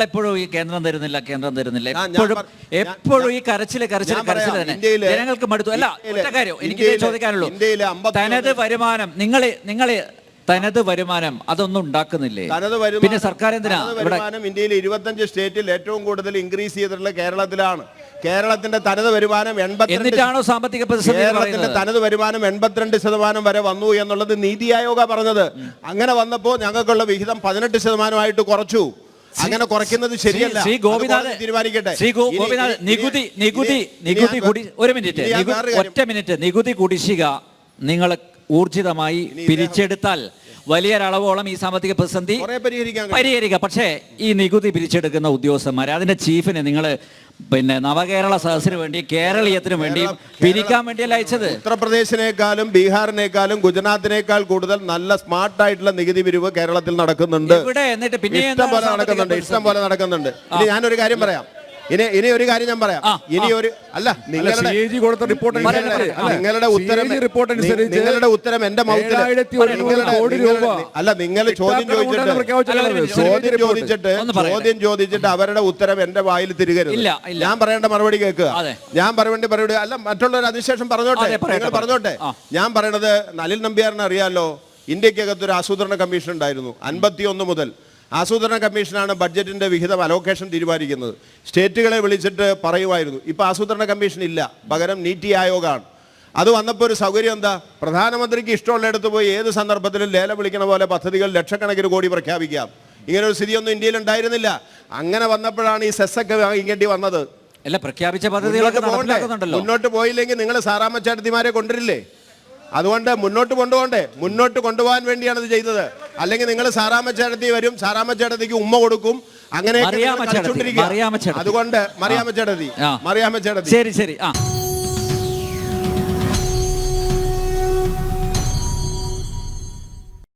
എപ്പോഴും ഈ കേന്ദ്രം തരുന്നില്ല എപ്പോഴും ഈ കരച്ചില് തന്നെ ജനങ്ങൾക്ക് മടുത്തു. അല്ല, ഒറ്റ കാര്യം എനിക്ക് ചോദിക്കാനുള്ളൂ, തനത് വരുമാനം നിങ്ങൾ തനത് വരുമാനം അതൊന്നും ഉണ്ടാക്കുന്നില്ലേ? പിന്നെ സർക്കാർ എന്തിനാ? ഇന്ത്യയിൽ 25 സ്റ്റേറ്റിൽ ഏറ്റവും കൂടുതൽ ഇൻക്രീസ് ചെയ്തിട്ടുള്ള കേരളത്തിലാണ്. കേരളത്തിന്റെ തനത് വരുമാനം 82, എന്നിട്ടാണോ സാമ്പത്തിക പ്രതിസന്ധി? കേരളത്തിന്റെ തനത് വരുമാനം 82% വരെ വന്നു എന്നുള്ളത് നീതി ആയോഗ് പറഞ്ഞത്. അങ്ങനെ വന്നപ്പോൾ ഞങ്ങൾക്കുള്ള വിഹിതം 18% കുറച്ചു. അങ്ങനെ കുറയ്ക്കുന്നത് ശരിയല്ല. ശ്രീ ഗോപിനാഥ് തീരുമാനിക്കട്ടെ. ശ്രീ ഗോപിനാഥ്, നികുതി ഒരു മിനിറ്റ്, ഒറ്റ മിനിറ്റ്. നികുതി കുടിശ്ശിക നിങ്ങൾ ഊർജിതമായി പിരിച്ചെടുത്താൽ വലിയൊരളവോളം ഈ സാമ്പത്തിക പ്രതിസന്ധി പരിഹരിക്കാം. പക്ഷേ ഈ നികുതി പിരിച്ചെടുക്കുന്ന ഉദ്യോഗസ്ഥന്മാരെ, അതിന്റെ ചീഫിനെ നിങ്ങൾ പിന്നെ നവകേരള സദസ്സിന് വേണ്ടി കേരളീയത്തിന് വേണ്ടി പിരിക്കാൻ വേണ്ടിയല്ല അയച്ചത്. ഉത്തർപ്രദേശിനേക്കാളും ബീഹാറിനേക്കാളും ഗുജറാത്തിനേക്കാൾ കൂടുതൽ നല്ല സ്മാർട്ട് ആയിട്ടുള്ള നികുതി പിരിവ് കേരളത്തിൽ നടക്കുന്നുണ്ട്. എന്നിട്ട് പിന്നെ ഇഷ്ടം പോലെ നടക്കുന്നുണ്ട്. ഇനി ഞാനൊരു കാര്യം പറയാം. ഇനി ഒരു കാര്യം ഞാൻ പറയാം. ഇനി ഒരു നിങ്ങളുടെ ഉത്തരം എന്റെ മൗത്തിൽ അല്ല. നിങ്ങൾ ചോദ്യം ചോദിച്ചിട്ട് അവരുടെ ഉത്തരം എന്റെ വായിൽ തിരികരുത്. ഞാൻ പറയേണ്ട മറുപടി കേൾക്കുക. ഞാൻ പറയേണ്ട മറുപടി അല്ല, മറ്റുള്ളവർ അതിനുശേഷം പറഞ്ഞോട്ടെ. നിങ്ങൾ പറഞ്ഞോട്ടെ. ഞാൻ പറയണത്, അനിൽ നമ്പ്യാറിനെ അറിയാലോ, ഇന്ത്യക്കകത്തൊരു ആസൂത്രണ കമ്മീഷൻ ഉണ്ടായിരുന്നു 51 മുതൽ. ആസൂത്രണ കമ്മീഷനാണ് ബഡ്ജറ്റിന്റെ വിഹിതം അലോക്കേഷൻ തീരുമാനിക്കുന്നത്. സ്റ്റേറ്റുകളെ വിളിച്ചിട്ട് പറയുമായിരുന്നു. ഇപ്പോൾ ആസൂത്രണ കമ്മീഷൻ ഇല്ല, പകരം നീതി ആയോഗാണ്. അത് വന്നപ്പോൾ ഒരു സൗകര്യം എന്താ? പ്രധാനമന്ത്രിക്ക് ഇഷ്ടമുള്ളിടത്ത് പോയി ഏത് സന്ദർഭത്തിലും ലേലം വിളിക്കണ പോലെ പദ്ധതികൾ ലക്ഷക്കണക്കിന് കോടി പ്രഖ്യാപിക്കാം. ഇങ്ങനൊരു സ്ഥിതിയൊന്നും ഇന്ത്യയിൽ ഉണ്ടായിരുന്നില്ല. അങ്ങനെ വന്നപ്പോഴാണ് ഈ സെസ്സൊക്കെ വാങ്ങിക്കേണ്ടി വന്നത്. അല്ല, പ്രഖ്യാപിച്ച പദ്ധതികളൊക്കെ മുന്നോട്ട് പോയില്ലെങ്കിൽ നിങ്ങൾ സാറാമ്മച്ചാടത്തിമാരെ കൊണ്ടുവരില്ലേ? അതുകൊണ്ട് മുന്നോട്ട് കൊണ്ടുപോകാൻ വേണ്ടിയാണ് ഇത് ചെയ്തത്. അല്ലെങ്കിൽ നിങ്ങൾ സാറാമ്മച്ചേടത്തി വരും, സാറാമ്മച്ചേടത്തിക്ക് ഉമ്മ കൊടുക്കും, അങ്ങനെ അതുകൊണ്ട് മറിയാമ്മച്ചേടത്തി ശരി.